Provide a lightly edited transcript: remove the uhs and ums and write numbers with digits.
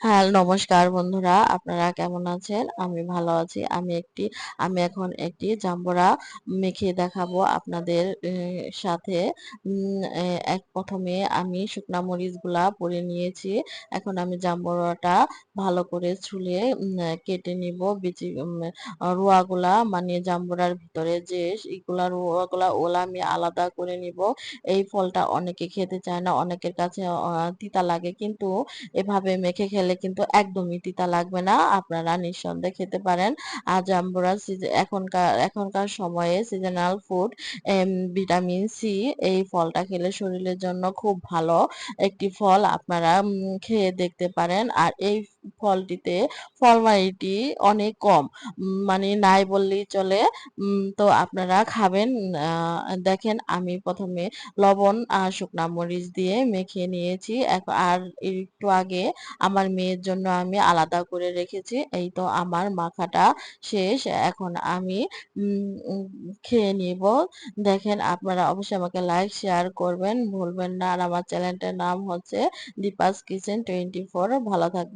হ্যাঁ, নমস্কার বন্ধুরা। আপনারা কেমন আছেন? আমি ভালো আছি। আমি এখন একটি জাম্বুরা মেখে দেখাবো আপনাদের সাথে। প্রথমে আমি শুকনা মরিচগুলা পুড়ে নিয়েছি। এখন আমি জাম্বুরাটা ভালো করে ছুলে কেটে নিব। রোয়াগুলা মানে জাম্বুরার ভিতরে যে এগুলা রোয়াগুলা ওগুলা আমি আলাদা করে নিব। এই ফলটা অনেকে খেতে চায় না। অনেকের কাছে তিতা লাগে, কিন্তু এভাবে মেখে খেলে কিন্তু একদমই তিতা লাগবে না। আপনারা নিঃসন্দেহে খেতে পারেন। আর জাম্বুরা এখনকার সময়ে সিজনাল ফুড, ভিটামিন সি, এই ফলটা খেলে শরীরের জন্য খুব ভালো একটি ফল। আপনারা খেয়ে দেখতে পারেন। আর এই ফলটিতে ফলমাইটি অনেক কম, মানে নাই বললেই চলে। তো আপনারা খাবেন। দেখেন আমি প্রথমে লবণ আর শুকনা মরিচ দিয়ে মেখে নিয়েছি। আর একটু আগে আমার মেয়ের জন্য আমি আলাদা করে রেখেছি। এই তো আমার মাখাটা শেষ। এখন আমি উম উম খেয়ে নিব। দেখেন আপনারা অবশ্যই আমাকে লাইক, শেয়ার করবেন ভুলবেন না। আর আমার চ্যানেলটার নাম হচ্ছে দীপাস কিচেন 24। ভালো থাকবেন।